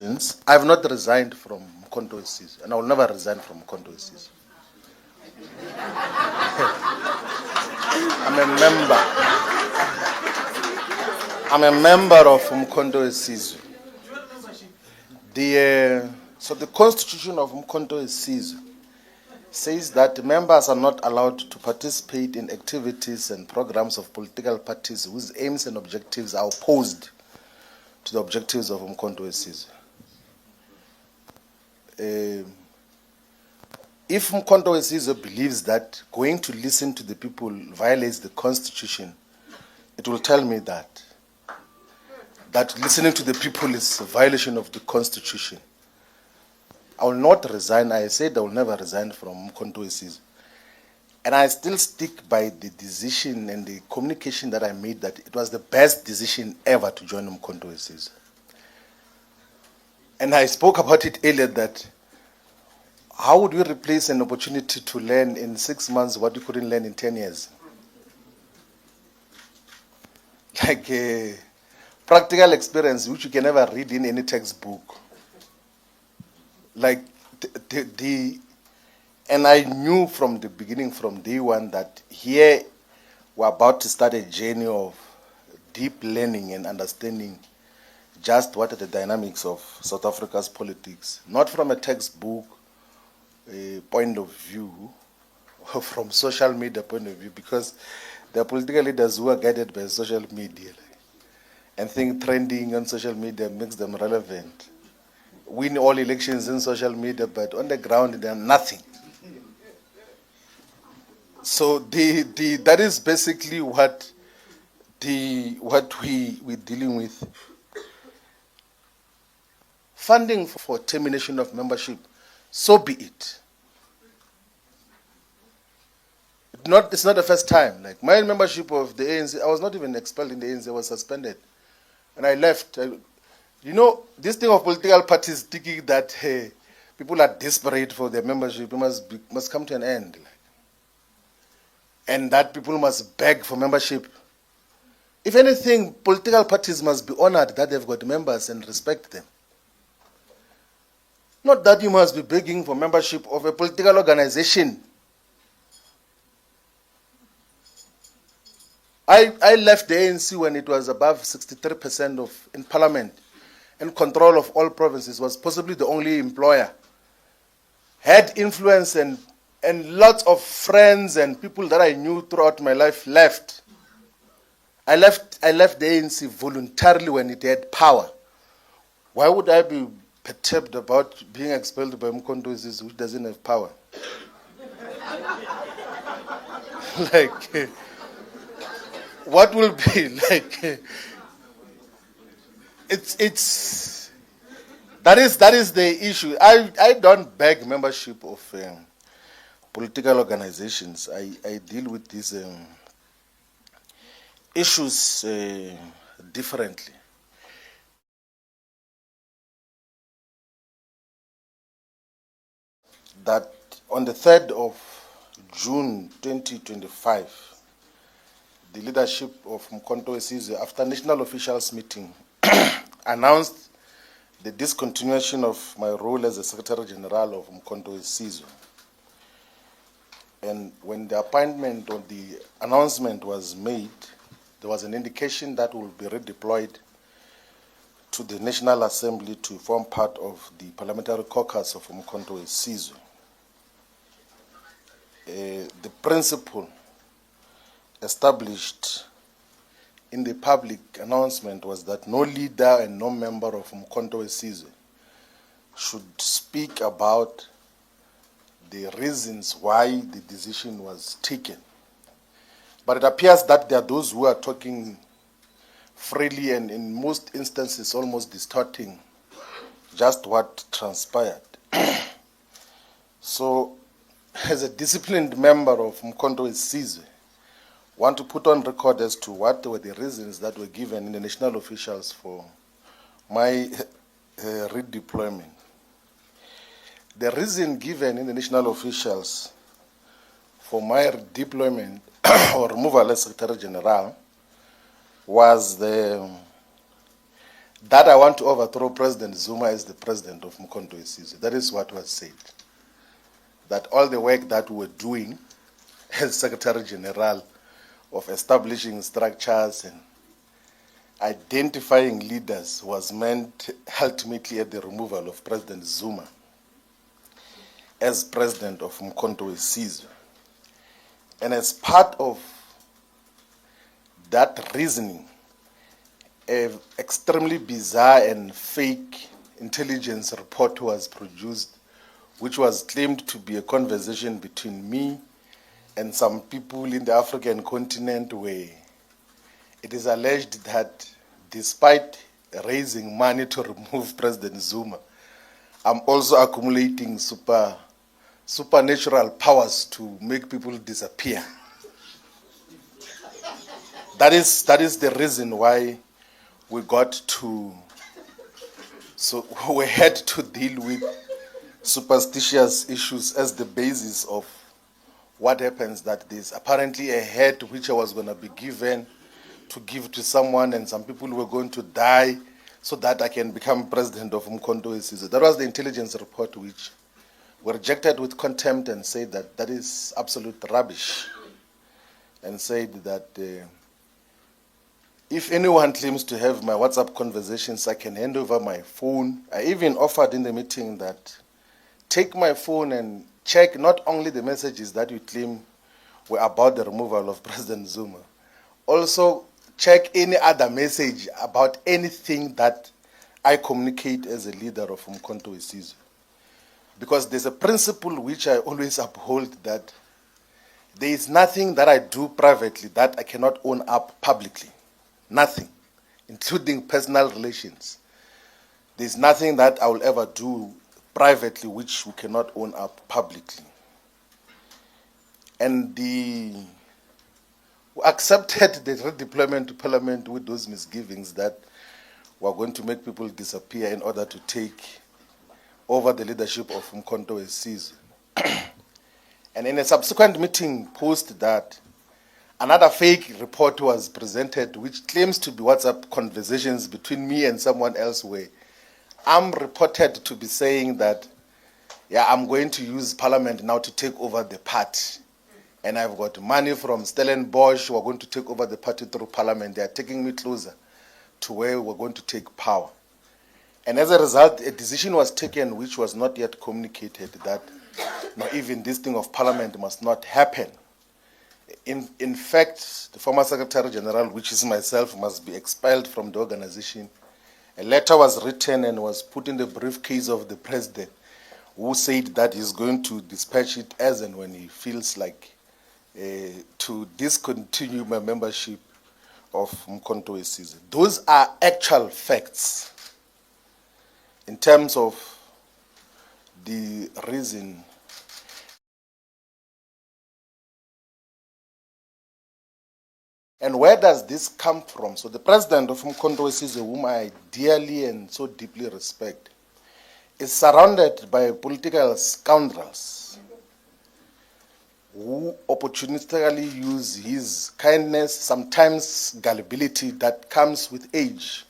Since I have not resigned from Mkhonto Sizwe, and I will never resign from Mkhonto Sizwe. I'm a member of Mkhonto Sizwe. So the constitution of Mkhonto Sizwe says that members are not allowed to participate in activities and programs of political parties whose aims and objectives are opposed to the objectives of Mkhonto Sizwe. If Mkhonto Sizwe believes that going to listen to the people violates the constitution, it will tell me that listening to the people is a violation of the constitution. I will not resign. I said I will never resign from Mkhonto Sizwe. And I still stick by the decision and the communication that I made that it was the best decision ever to join Mkhonto Sizwe. And I spoke about it earlier that how would we replace an opportunity to learn in 6 months what we couldn't learn in 10 years? Like a practical experience which you can never read in any textbook. Like and I knew from the beginning, from day one, that here we're about to start a journey of deep learning and understanding just what are the dynamics of South Africa's politics, not from a textbook point of view, or from social media point of view, because there are political leaders who are guided by social media and think trending on social media makes them relevant. Win all elections in social media, but on the ground they're nothing. So that is basically what we're dealing with. Funding for termination of membership, so be it. It's not the first time. Like my membership of the ANC, I was not even expelled in the ANC, I was suspended. And I left. This thing of political parties thinking that people are desperate for their membership, it must come to an end. And that people must beg for membership. If anything, political parties must be honored that they've got members and respect them. Not that you must be begging for membership of a political organization. I left the ANC when it was above 63% in parliament, and control of all provinces, was possibly the only employer. Had influence, and lots of friends and people that I knew throughout my life left. I left the ANC voluntarily when it had power. Why would I be perturbed about being expelled by Mkhonto Sizwe, which doesn't have power? What will be that is the issue. I don't beg membership of political organizations. I deal with these issues differently. That on the 3rd of June 2025, the leadership of Mkhonto Sizwe, after national officials meeting, announced the discontinuation of my role as the Secretary General of Mkhonto Sizwe. And when the appointment or the announcement was made, there was an indication that will be redeployed to the National Assembly to form part of the parliamentary caucus of Mkhonto Sizwe. The principle established in the public announcement was that no leader and no member of Mkhonto Sizwe should speak about the reasons why the decision was taken. But it appears that there are those who are talking freely and in most instances almost distorting just what transpired. So, as a disciplined member of Mkhonto Sizwe, want to put on record as to what were the reasons that were given in the national officials for my redeployment. The reason given in the national officials for my redeployment or removal as Secretary General was the that I want to overthrow President Zuma as the president of Mkhonto weSizwe. That is what was said. That all the work that we were doing as Secretary General of establishing structures and identifying leaders was meant ultimately at the removal of President Zuma as president of Mkhonto weSizwe. And as part of that reasoning, an extremely bizarre and fake intelligence report was produced, which was claimed to be a conversation between me and some people in the African continent, where it is alleged that despite raising money to remove President Zuma, I'm also accumulating supernatural powers to make people disappear. That is the reason why we had to deal with superstitious issues as the basis of what happens, that there's apparently a head which I was going to be given to give to someone, and some people were going to die so that I can become president of Mkhonto weSizwe. That was the intelligence report, which were rejected with contempt and said that that is absolute rubbish, and said that if anyone claims to have my WhatsApp conversations, I can hand over my phone. I even offered in the meeting that take my phone and check not only the messages that you claim were about the removal of President Zuma, also check any other message about anything that I communicate as a leader of Mkhonto weSizwe. Because there's a principle which I always uphold, that there is nothing that I do privately that I cannot own up publicly. Nothing, including personal relations. There's nothing that I will ever do privately which we cannot own up publicly. And we accepted the redeployment to parliament with those misgivings that we're going to make people disappear in order to take over the leadership of Mkhonto weSizwe. And in a subsequent meeting post that, another fake report was presented which claims to be WhatsApp conversations between me and someone else, where I'm reported to be saying that, yeah, I'm going to use parliament now to take over the party. And I've got money from Stellenbosch who are going to take over the party through parliament. They are taking me closer to where we're going to take power. And as a result, a decision was taken which was not yet communicated, that even this thing of parliament must not happen. In fact, the former Secretary General, which is myself, must be expelled from the organization. A letter was written and was put in the briefcase of the president, who said that he's going to dispatch it as and when he feels like to discontinue my membership of Mkhonto weSizwe. Those are actual facts in terms of the reason. And where does this come from? So the president of Mkhonto weSizwe, whom I dearly and so deeply respect, is surrounded by political scoundrels who opportunistically use his kindness, sometimes gullibility that comes with age,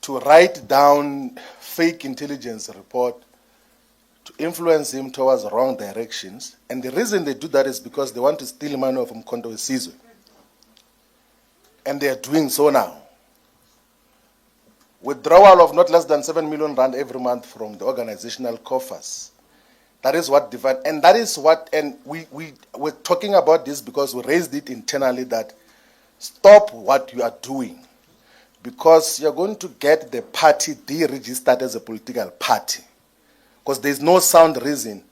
to write down fake intelligence report to influence him towards wrong directions. And the reason they do that is because they want to steal money from Mkhonto weSizwe. And they are doing so now. Withdrawal of not less than 7 million rand every month from the organizational coffers. That is what defines, and that is what, and we're talking about this because we raised it internally, that stop what you are doing, because you're going to get the party deregistered as a political party, because there's no sound reason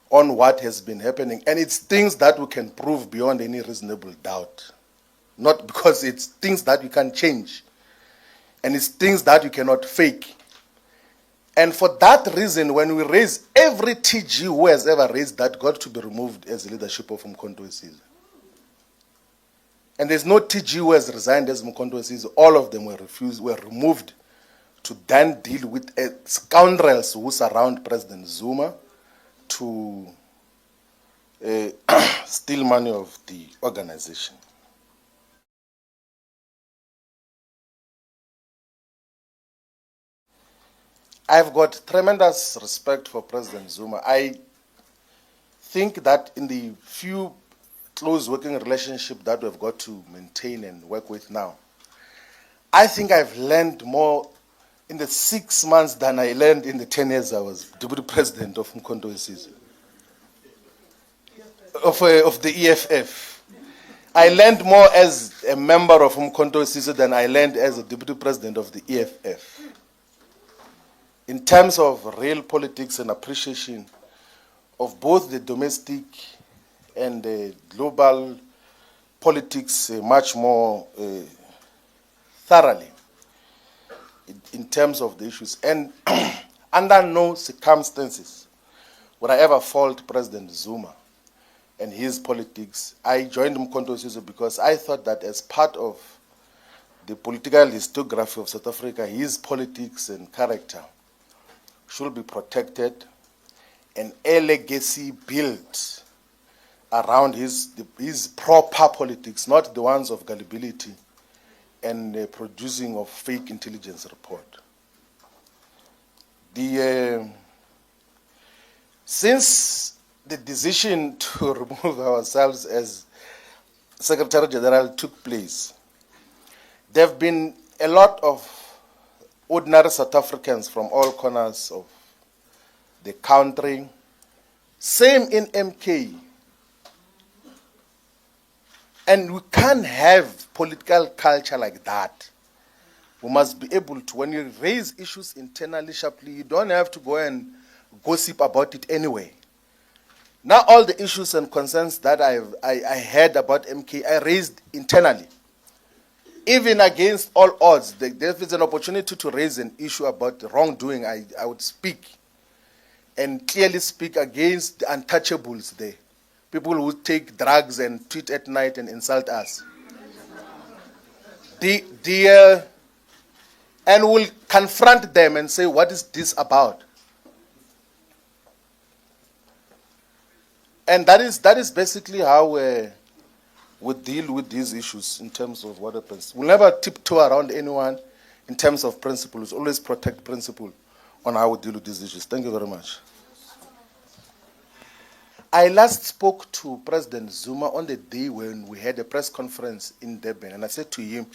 on what has been happening, and it's things that we can prove beyond any reasonable doubt. Not because it's things that you can change, and it's things that you cannot fake. And for that reason, when we raise every TG who has ever raised that, got to be removed as leadership of Mkhonto weSizwe. And there's no TG who has resigned as Mkhonto weSizwe. All of them were removed to then deal with scoundrels who surround President Zuma to steal money of the organization. I've got tremendous respect for President Zuma. I think that in the few close working relationship that we've got to maintain and work with now, I think I've learned more in the 6 months than I learned in the 10 years I was deputy president of Mkhonto Wesizwe, of the EFF. I learned more as a member of Mkhonto Wesizwe than I learned as a deputy president of the EFF. In terms of real politics and appreciation of both the domestic and the global politics much more thoroughly in terms of the issues. And under no circumstances would I ever fault President Zuma and his politics. I joined Mkhonto Wesizwe because I thought that as part of the political historiography of South Africa, his politics and character should be protected and a legacy built around his proper politics, not the ones of gullibility and producing of fake intelligence report. Since the decision to remove ourselves as Secretary General took place, there have been a lot of ordinary South Africans from all corners of the country. Same in MK. And we can't have political culture like that. We must be able to, when you raise issues internally sharply, you don't have to go and gossip about it anyway. Now all the issues and concerns that I heard about MK, I raised internally. Even against all odds, if there's an opportunity to raise an issue about wrongdoing, I would speak and clearly speak against the untouchables there. People who take drugs and tweet at night and insult us. And we'll confront them and say, what is this about? And that is basically how we deal with these issues in terms of what happens. We'll never tiptoe around anyone in terms of principles. Always protect principle on how we deal with these issues. Thank you very much. I last spoke to President Zuma on the day when we had a press conference in Durban, and I said to him,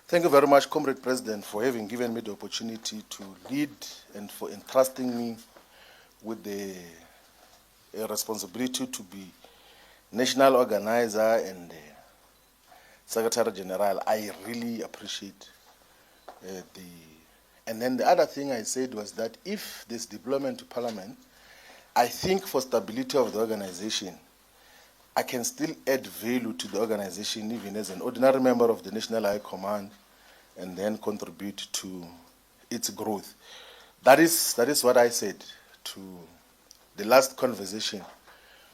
thank you very much, Comrade President, for having given me the opportunity to lead and for entrusting me with the responsibility to be national organizer and Secretary General. I really appreciate And then the other thing I said was that if there's deployment to Parliament, I think for stability of the organization, I can still add value to the organization even as an ordinary member of the National High Command and then contribute to its growth. That is what I said to the last conversation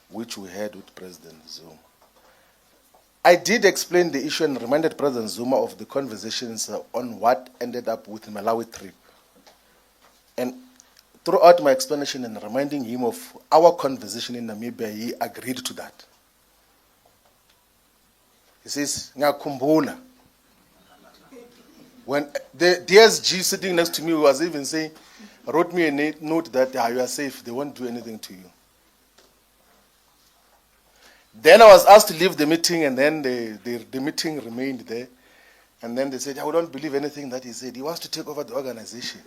which we had with President Zuma. I did explain the issue and reminded President Zuma of the conversations on what ended up with the Malawi trip. And throughout my explanation and reminding him of our conversation in Namibia, he agreed to that. He says, "Ngakhumbula." When the DSG sitting next to me was even saying, wrote me a note that you are safe, they won't do anything to you. Then I was asked to leave the meeting, and then the meeting remained there. And then they said, I don't believe anything that he said. He wants to take over the organization.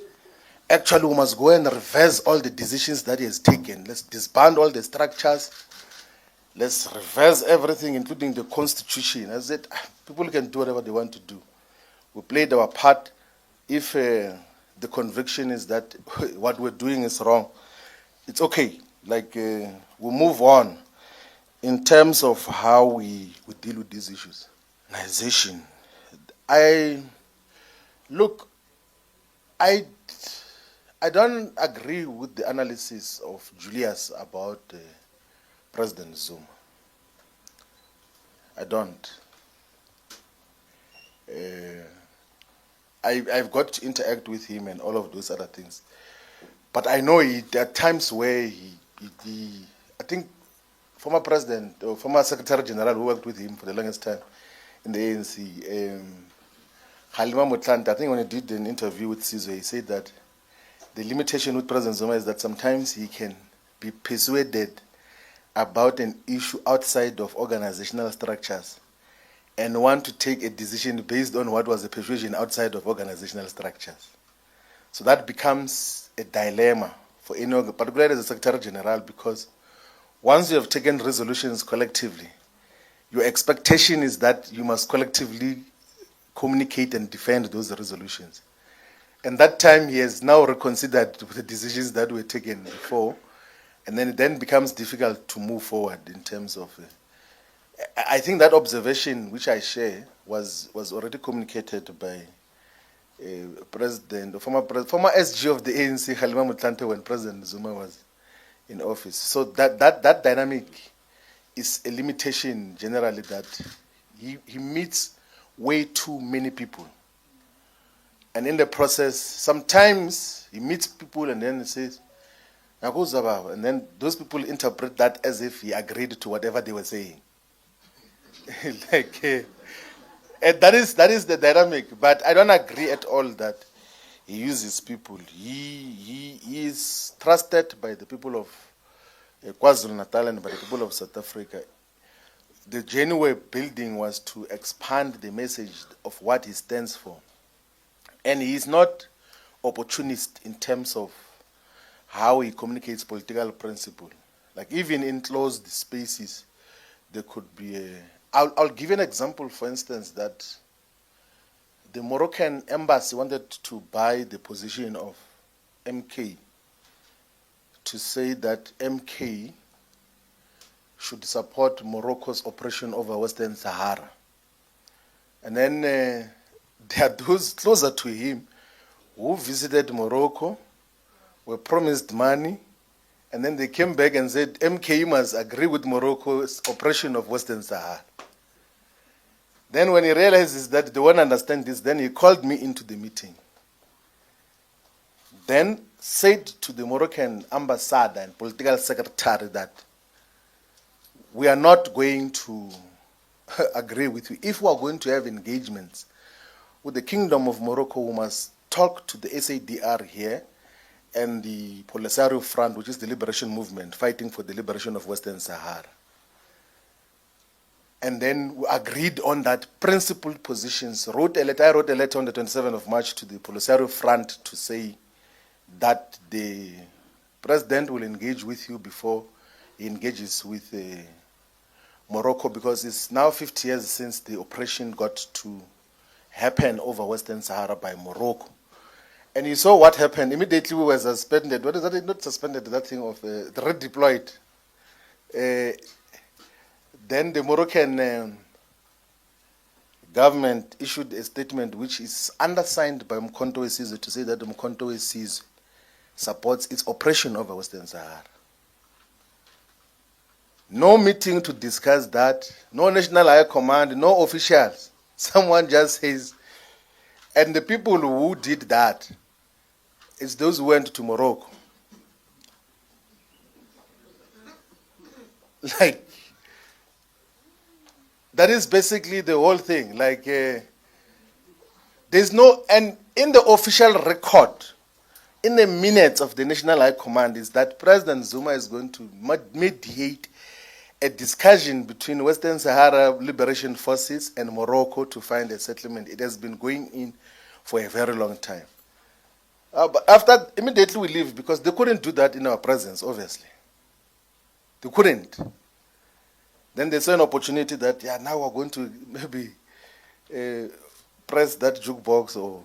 Actually, we must go and reverse all the decisions that he has taken. Let's disband all the structures. Let's reverse everything, including the constitution. I said, people can do whatever they want to do. We played our part. If the conviction is that what we're doing is wrong, it's okay. We move on. In terms of how we deal with these issues, organization, I don't agree with the analysis of Julius about President Zuma. I don't. I've got to interact with him and all of those other things. But I know there are times where I think, former president, or former secretary general who worked with him for the longest time in the ANC, Halima Motlanthe, I think when he did an interview with Sizwe, he said that the limitation with President Zuma is that sometimes he can be persuaded about an issue outside of organizational structures and want to take a decision based on what was the persuasion outside of organizational structures. So that becomes a dilemma for any, particularly as a Secretary General, because once you have taken resolutions collectively, your expectation is that you must collectively communicate and defend those resolutions. And that time he has now reconsidered the decisions that were taken before, and then it then becomes difficult to move forward in terms of... I think that observation, which I share, was already communicated by former SG of the ANC, Kgalema Motlanthe, when President Zuma was in office. So that dynamic is a limitation generally, that he meets way too many people. And in the process, sometimes he meets people and then he says, and then those people interpret that as if he agreed to whatever they were saying. And that is the dynamic. But I don't agree at all that he uses people. He is trusted by the people of KwaZulu-Natal and by the people of South Africa. The journey we're building was to expand the message of what he stands for. And he is not opportunist in terms of how he communicates political principle. Like even in closed spaces, there could be a... I'll give you an example, for instance, that the Moroccan embassy wanted to buy the position of MK to say that MK should support Morocco's oppression over Western Sahara. And then there are those closer to him who visited Morocco, were promised money, and then they came back and said, MK must agree with Morocco's oppression of Western Sahara. Then when he realizes that they won't understand this, then he called me into the meeting. Then said to the Moroccan ambassador and political secretary that we are not going to agree with you. If we are going to have engagements with the Kingdom of Morocco, we must talk to the SADR here and the Polisario Front, which is the liberation movement, fighting for the liberation of Western Sahara. And then we agreed on that principled positions. I wrote a letter on the 27th of March to the Polisario Front to say that the president will engage with you before he engages with Morocco, because it's now 50 years since the oppression got to happen over Western Sahara by Morocco. And you saw what happened. Immediately we were suspended. What is that? Not suspended, that thing of redeployed. Then the Moroccan government issued a statement which is undersigned by Mkhonto we Sizwe to say that Mkhonto we Sizwe supports its oppression over Western Sahara. No meeting to discuss that, no national high command, no officials. Someone just says, and the people who did that, it's those who went to Morocco. Like, that is basically the whole thing. Like, there's no, and in the official record, in the minutes of the National High Command, is that President Zuma is going to mediate a discussion between Western Sahara Liberation Forces and Morocco to find a settlement. It has been going in for a very long time. But after, immediately we leave, because they couldn't do that in our presence, obviously. They couldn't. Then they saw an opportunity that, yeah, now we're going to maybe press that jukebox or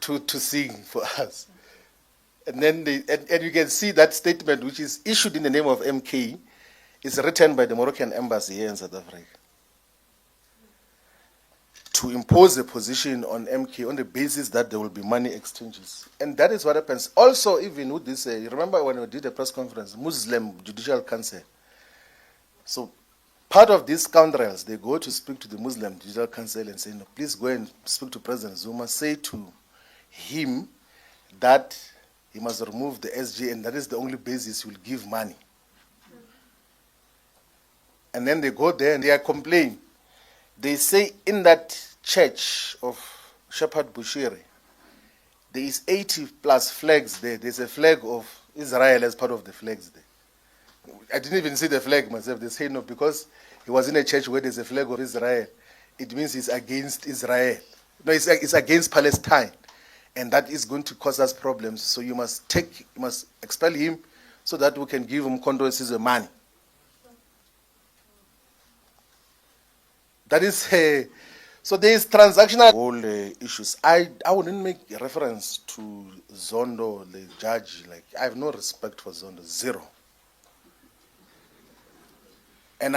to sing for us. And then and you can see that statement, which is issued in the name of MK, is written by the Moroccan embassy here in South Africa, to impose a position on MK on the basis that there will be money exchanges. And that is what happens. Also, even with this, you remember when we did a press conference, Muslim Judicial Council. So part of these scoundrels, they go to speak to the Muslim Judicial Council and say, no, please go and speak to President Zuma, say to him that he must remove the SG, and that is the only basis he will give money. And then they go there and they are complaining. They say in that church of Shepherd Bushiri, There is 80 plus flags there. There's a flag of Israel as part of the flags there. I didn't even see the flag myself. They say no, because he was in a church where there's a flag of Israel. It means he's against Israel. No, it's against Palestine. And that is going to cause us problems. So you must expel him so that we can give him condolences and money. That is so there is transactional all issues. I wouldn't make a reference to Zondo, the judge. Like, I have no respect for Zondo, zero. And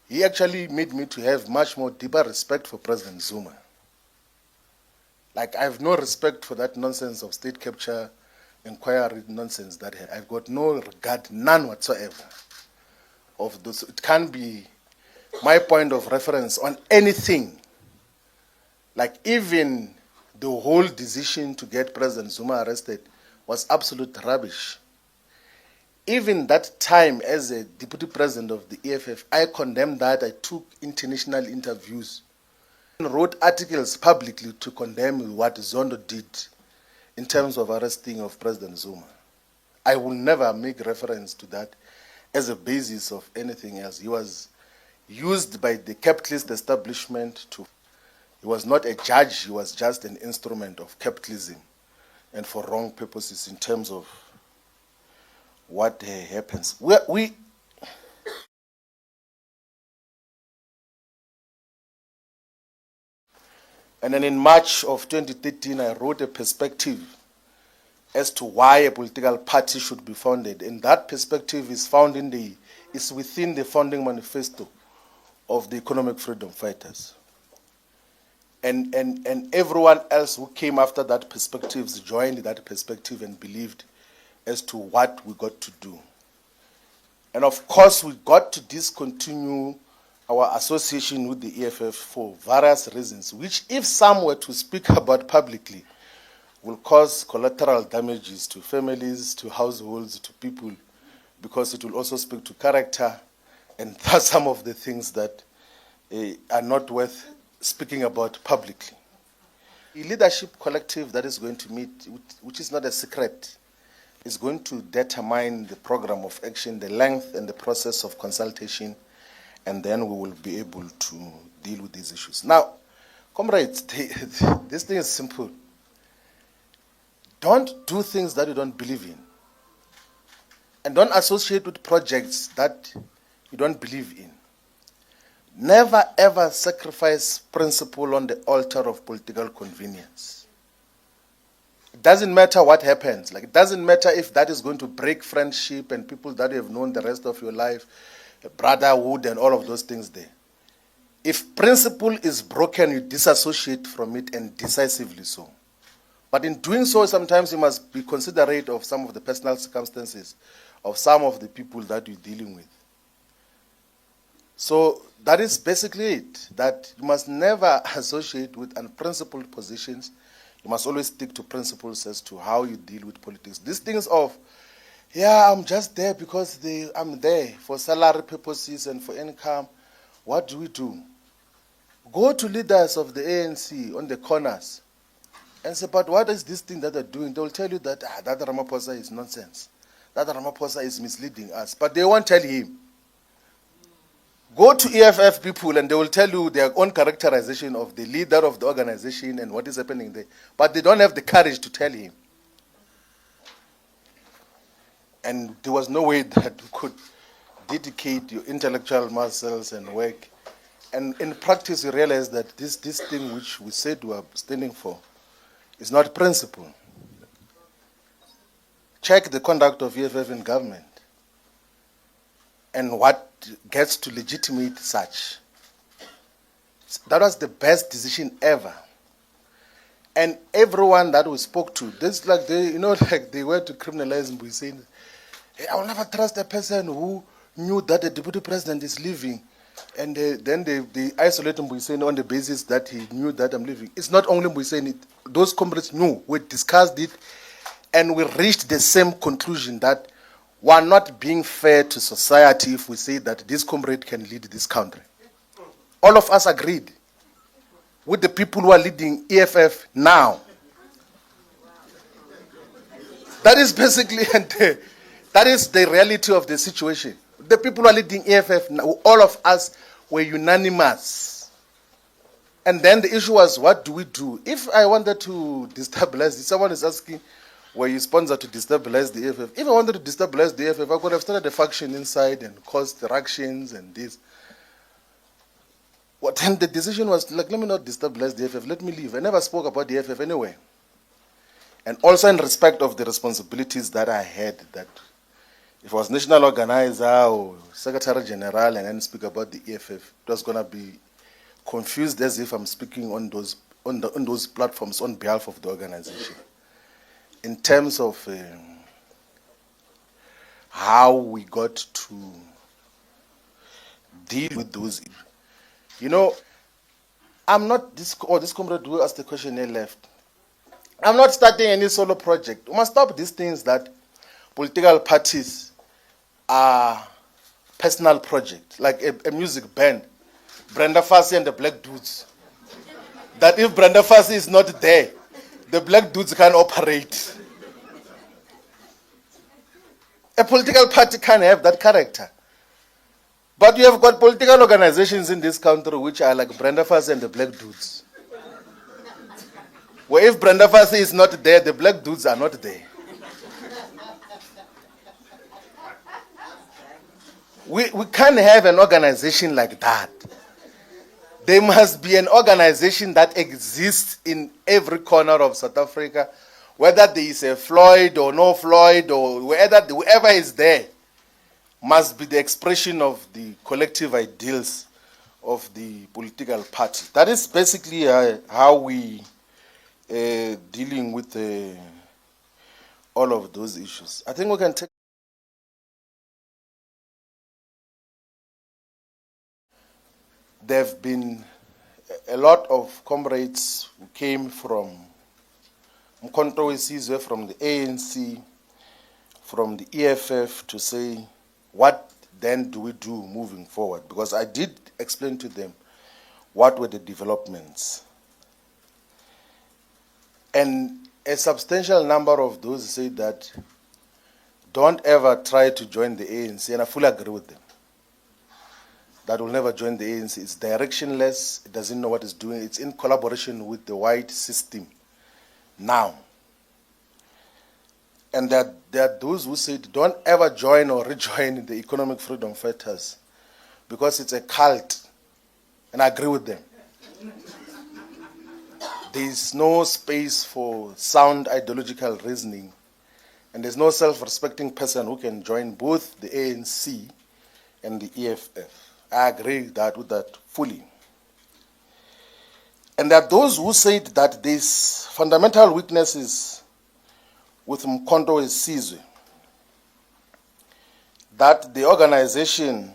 he actually made me to have much more deeper respect for President Zuma. Like, I have no respect for that nonsense of state capture, inquiry nonsense that I've got no regard, none whatsoever of those. It can't be my point of reference on anything. Like, even the whole decision to get President Zuma arrested was absolute rubbish. Even that time as a deputy president of the EFF, I condemned that. I took international interviews and wrote articles publicly to condemn what Zondo did in terms of arresting of President Zuma. I will never make reference to that as a basis of anything else. He was used by the capitalist establishment to, he was not a judge, he was just an instrument of capitalism and for wrong purposes in terms of what happens. And then in March of 2013, I wrote a perspective as to why a political party should be founded. And that perspective is found is within the founding manifesto of the economic freedom fighters. And everyone else who came after that perspective joined that perspective and believed as to what we got to do. And of course, we got to discontinue our association with the EFF for various reasons, which if some were to speak about publicly, will cause collateral damages to families, to households, to people, because it will also speak to character, and that's some of the things that are not worth speaking about publicly. The leadership collective that is going to meet, which is not a secret, is going to determine the program of action, the length and the process of consultation, and then we will be able to deal with these issues. Now, comrades, this thing is simple. Don't do things that you don't believe in. And don't associate with projects that you don't believe in. Never ever sacrifice principle on the altar of political convenience. It doesn't matter what happens. Like, it doesn't matter if that is going to break friendship and people that you have known the rest of your life, brotherhood and all of those things there. If principle is broken, you disassociate from it, and decisively so. But in doing so, sometimes you must be considerate of some of the personal circumstances of some of the people that you're dealing with. So that is basically it, that you must never associate with unprincipled positions. You must always stick to principles as to how you deal with politics. These things of, yeah, I'm just there because I'm there for salary purposes and for income. What do we do? Go to leaders of the ANC on the corners and say, but what is this thing that they're doing? They will tell you that that Ramaphosa is nonsense. That Ramaphosa is misleading us. But they won't tell him. Go to EFF people and they will tell you their own characterization of the leader of the organization and what is happening there. But they don't have the courage to tell him. And there was no way that you could dedicate your intellectual muscles and work. And in practice, you realize that this thing which we said we are standing for is not principle. Check the conduct of EFF in government and what gets to legitimate such. That was the best decision ever. And everyone that we spoke to, this like they were to criminalize Mbu, saying, hey, I will never trust a person who knew that the deputy president is leaving. And then they isolate Mbu on the basis that he knew that I'm leaving. It's not only Mbu it. Those comrades knew. We discussed it, and we reached the same conclusion that we are not being fair to society if we say that this comrade can lead this country. All of us agreed with the people who are leading EFF now. That is basically, and that is the reality of the situation. The people who are leading EFF, all of us were unanimous. And then the issue was, what do we do? If I wanted to destabilize, someone is asking, were you sponsored to destabilize the EFF? If I wanted to destabilize the EFF, I could have started a faction inside and caused interactions and this. Well, then the decision was, like, let me not destabilize the EFF, let me leave. I never spoke about the EFF anyway. And also in respect of the responsibilities that I had, that if I was national organizer or secretary general and then speak about the EFF, it was going to be confused as if I'm speaking on those platforms on behalf of the organization. In terms of how we got to deal with those, you know, I'm not this comrade who asked the question he left. I'm not starting any solo project. We must stop these things that political parties are personal project, like a music band, Brenda Fassie and the Black Dudes. That if Brenda Fassie is not there, the Black Dudes can't operate. A political party can't have that character. But you have got political organizations in this country which are like Brenda Fassie and the Black Dudes. Where if Brenda Fassie is not there, the Black Dudes are not there. We can't have an organization like that. There must be an organization that exists in every corner of South Africa, whether there is a Floyd or no Floyd, or whoever is there must be the expression of the collective ideals of the political party. That is basically how we dealing with all of those issues. I think we can take. There have been a lot of comrades who came from Mkhonto weSizwe, from the ANC, from the EFF, to say, what then do we do moving forward? Because I did explain to them what were the developments. And a substantial number of those say that don't ever try to join the ANC, and I fully agree with them. That will never join the ANC. It's directionless, it doesn't know what it's doing, it's in collaboration with the white system now. And there are those who said, don't ever join or rejoin the economic freedom fighters because it's a cult. And I agree with them. There is no space for sound ideological reasoning, and there's no self-respecting person who can join both the ANC and the EFF. I agree with that fully. And there are those who said that there's fundamental weaknesses with Mkhonto weSizwe, that the organization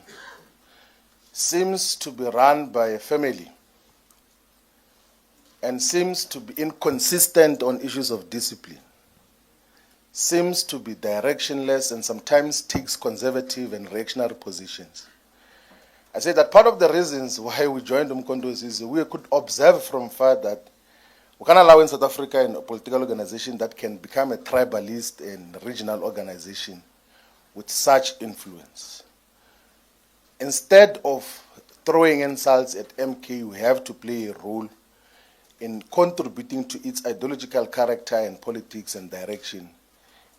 seems to be run by a family and seems to be inconsistent on issues of discipline, seems to be directionless and sometimes takes conservative and reactionary positions. I say that part of the reasons why we joined Mkhonto weSizwe, we could observe from far that we can't allow in South Africa a political organization that can become a tribalist and regional organization with such influence. Instead of throwing insults at MK, we have to play a role in contributing to its ideological character and politics and direction.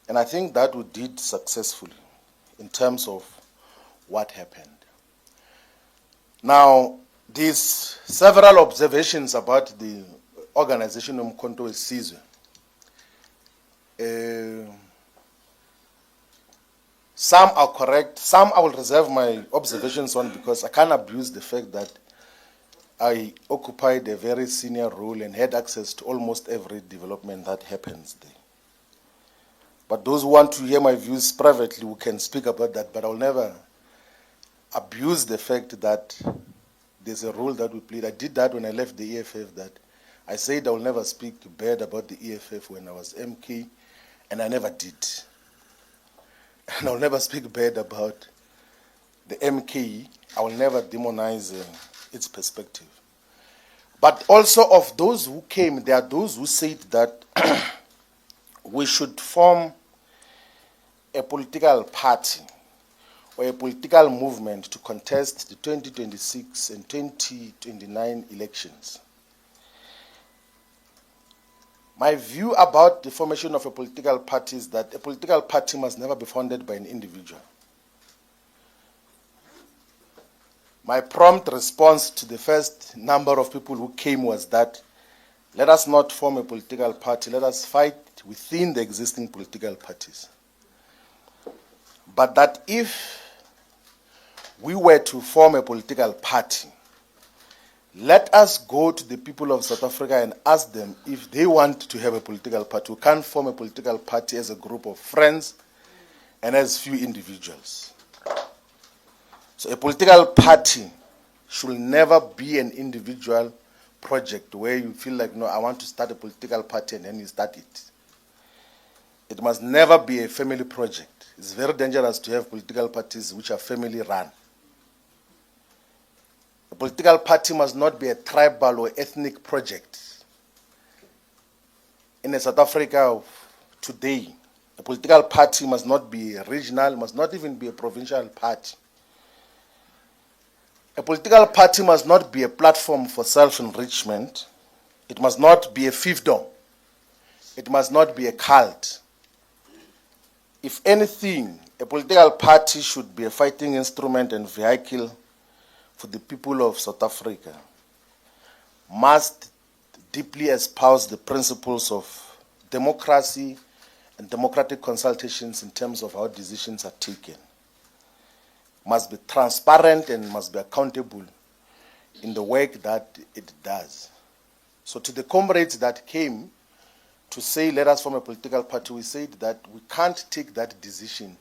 And I think that we did successfully in terms of what happened. Now, these several observations about the organization of Mkhonto weSizwe. Some are correct, some I will reserve my observations on because I can't abuse the fact that I occupied a very senior role and had access to almost every development that happens there. But those who want to hear my views privately, we can speak about that, but I'll never abuse the fact that there's a role that we played. I did that when I left the EFF, that I said I will never speak bad about the EFF when I was MK, and I never did. And I'll never speak bad about the MK. I will never demonize its perspective. But also of those who came, there are those who said that we should form a political party or a political movement to contest the 2026 and 2029 elections. My view about the formation of a political party is that a political party must never be founded by an individual. My prompt response to the first number of people who came was that let us not form a political party, let us fight within the existing political parties. But that if we were to form a political party, let us go to the people of South Africa and ask them if they want to have a political party. We can't form a political party as a group of friends and as few individuals. So a political party should never be an individual project where you feel like, no, I want to start a political party and then you start it. It must never be a family project. It's very dangerous to have political parties which are family run. A political party must not be a tribal or ethnic project. In South Africa of today, a political party must not be regional, must not even be a provincial party. A political party must not be a platform for self-enrichment. It must not be a fiefdom. It must not be a cult. If anything, a political party should be a fighting instrument and vehicle for the people of South Africa, must deeply espouse the principles of democracy and democratic consultations in terms of how decisions are taken, must be transparent and must be accountable in the work that it does. So to the comrades that came to say, let us form a political party, we said that we can't take that decision.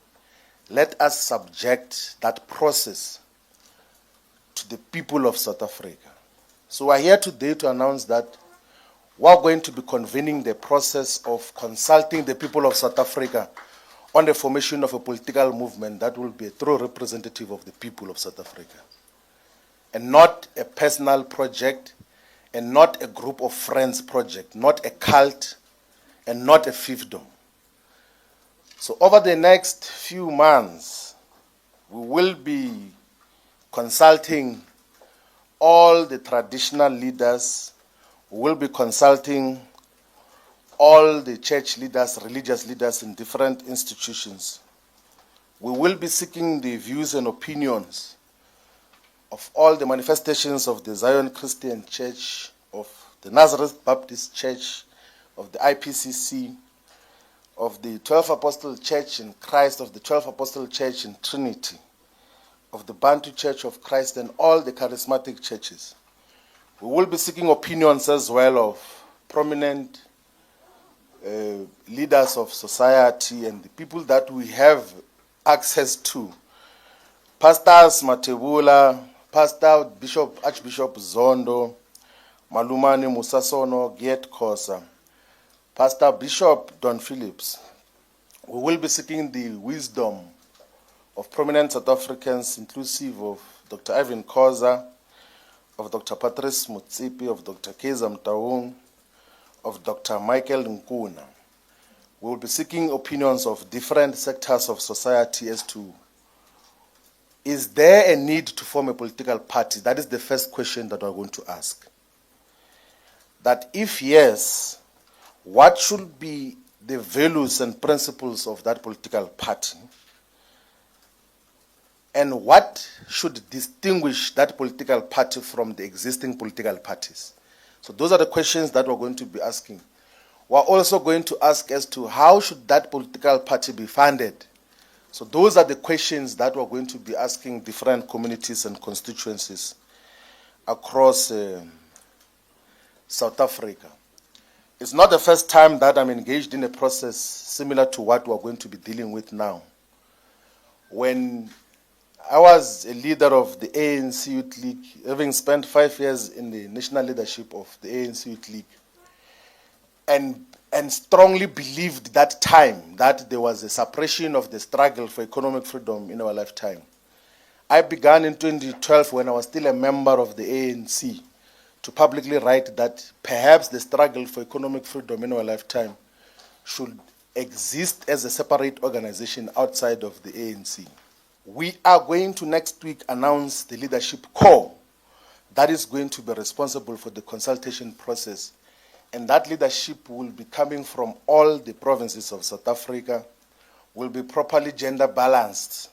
Let us subject that process to the people of South Africa. So we're here today to announce that we're going to be convening the process of consulting the people of South Africa on the formation of a political movement that will be a true representative of the people of South Africa, and not a personal project, and not a group of friends project, not a cult, and not a fiefdom. So over the next few months, we will be consulting all the traditional leaders, we will be consulting all the church leaders, religious leaders in different institutions. We will be seeking the views and opinions of all the manifestations of the Zion Christian Church, of the Nazareth Baptist Church, of the IPCC, of the 12 Apostle Church in Christ, of the 12 Apostle Church in Trinity, of the Bantu Church of Christ, and all the charismatic churches. We will be seeking opinions as well of prominent leaders of society and the people that we have access to. Pastors Matebula, Pastor Bishop, Archbishop Zondo, Malumani Musasono, Giet Kosa, Pastor Bishop Don Phillips. We will be seeking the wisdom of prominent South Africans, inclusive of Dr. Ivan Koza, of Dr. Patrice Mutsipi, of Dr. Keza Mtaung, of Dr. Michael Nkuna. We will be seeking opinions of different sectors of society as to, is there a need to form a political party? That is the first question that we're going to ask. That if yes, what should be the values and principles of that political party? And what should distinguish that political party from the existing political parties? So those are the questions that we're going to be asking. We're also going to ask as to how should that political party be funded? So those are the questions that we're going to be asking different communities and constituencies across South Africa. It's not the first time that I'm engaged in a process similar to what we're going to be dealing with now. When I was a leader of the ANC Youth League, having spent 5 years in the national leadership of the ANC Youth League, and strongly believed that time that there was a suppression of the struggle for economic freedom in our lifetime. I began in 2012, when I was still a member of the ANC, to publicly write that perhaps the struggle for economic freedom in our lifetime should exist as a separate organization outside of the ANC. We are going to next week announce the leadership core that is going to be responsible for the consultation process. And that leadership will be coming from all the provinces of South Africa, will be properly gender balanced,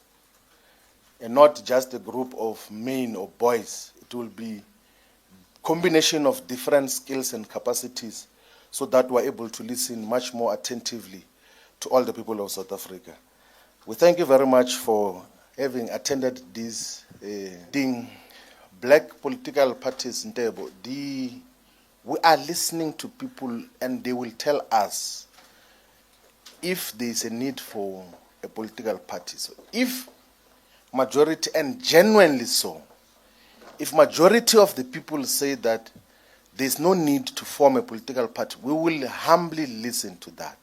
and not just a group of men or boys. It will be a combination of different skills and capacities so that we're able to listen much more attentively to all the people of South Africa. We thank you very much for having attended this thing. Black political parties in Table, we are listening to people and they will tell us if there is a need for a political party. So if majority, and genuinely so, if majority of the people say that there's no need to form a political party, we will humbly listen to that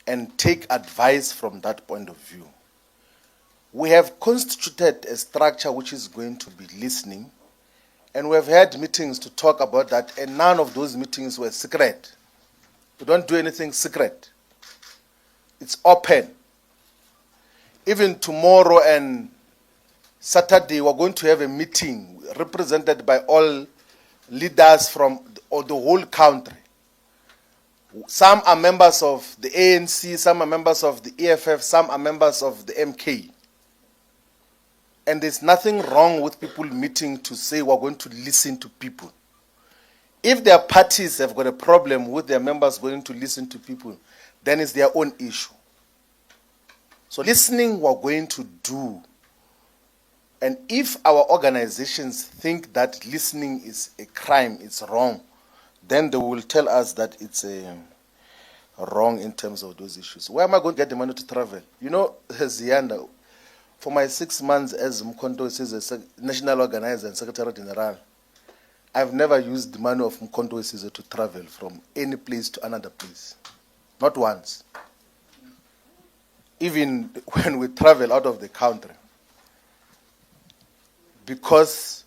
and take advice from that point of view. We have constituted a structure which is going to be listening, and we have had meetings to talk about that, and none of those meetings were secret. We don't do anything secret. It's open. Even tomorrow and Saturday, we're going to have a meeting represented by all leaders from the whole country. Some are members of the ANC, some are members of the EFF, some are members of the MK. And there's nothing wrong with people meeting to say we're going to listen to people. If their parties have got a problem with their members going to listen to people, then it's their own issue. So listening we're going to do. And if our organizations think that listening is a crime, it's wrong, then they will tell us that it's wrong in terms of those issues. Where am I going to get the money to travel? You know, Zianda, for my 6 months as Mkhonto as a national organizer and secretary general, I've never used the money of Mkhonto Sizwe to travel from any place to another place. Not once. Even when we travel out of the country. Because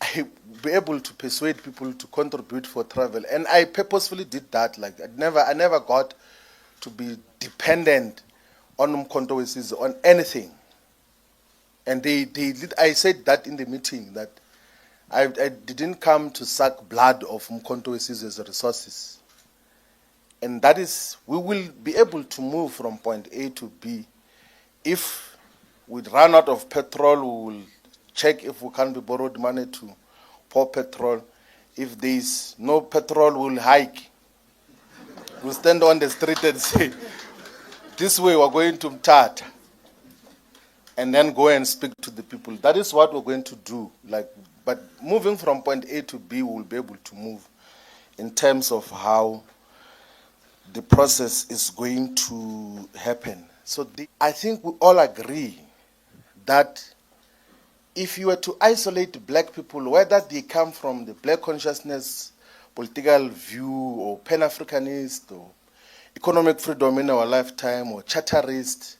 I be able to persuade people to contribute for travel. And I purposefully did that. Like I never got to be dependent on Mkhonto Sizwe on anything. And I said that in the meeting, that I didn't come to suck blood of Mkhonto Sizwe's resources. And that is, we will be able to move from point A to B. If we run out of petrol, we will check if we can be borrowed money to pour petrol. If there is no petrol, we'll hike. We'll stand on the street and say, this way we're going to Mthatha. And then go and speak to the people. That is what we're going to do. But moving from point A to B, we'll be able to move in terms of how the process is going to happen. So I think we all agree that if you were to isolate black people, whether they come from the black consciousness, political view, or Pan-Africanist, or economic freedom in our lifetime, or charterist,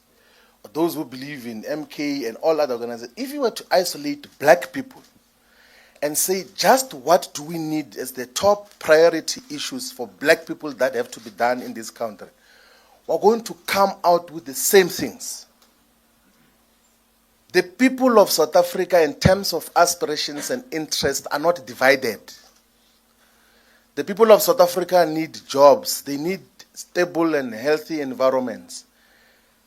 or those who believe in MK and all other organizations, if you were to isolate black people and say just what do we need as the top priority issues for black people that have to be done in this country, we're going to come out with the same things. The people of South Africa, in terms of aspirations and interests, are not divided. The people of South Africa need jobs. They need stable and healthy environments.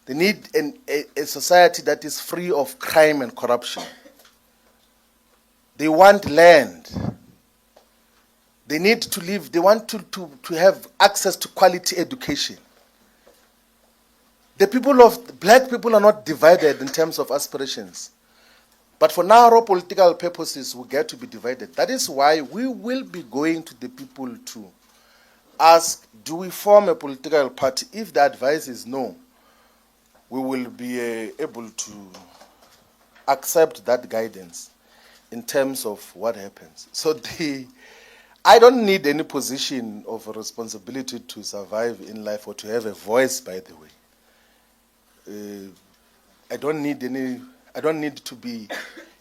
They need a society that is free of crime and corruption. They want land. They need to live. They want to have access to quality education. Black people are not divided in terms of aspirations. But for narrow political purposes, we get to be divided. That is why we will be going to the people to ask, do we form a political party? If the advice is no, we will be able to accept that guidance in terms of what happens. So I don't need any position of responsibility to survive in life or to have a voice, by the way. I don't need to be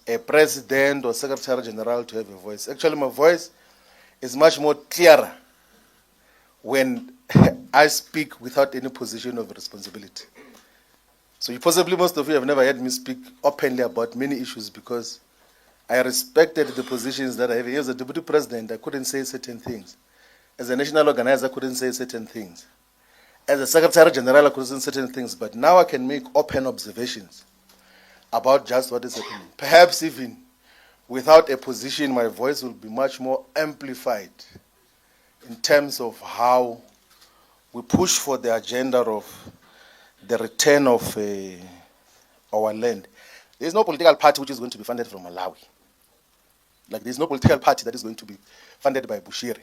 a president or secretary general to have a voice. Actually, my voice is much more clearer when I speak without any position of responsibility. So possibly most of you have never heard me speak openly about many issues because I respected the positions that I have. As a deputy president, I couldn't say certain things. As a national organizer, I couldn't say certain things. As a secretary general, I couldn't say certain things. But now I can make open observations about just what is happening. Perhaps even without a position, my voice will be much more amplified in terms of how we push for the agenda of the return of our land. There is no political party which is going to be funded from Malawi. Like there is no political party that is going to be funded by Bushiri.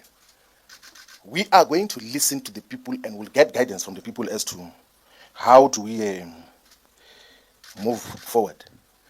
We are going to listen to the people and we'll get guidance from the people as to how do we move forward.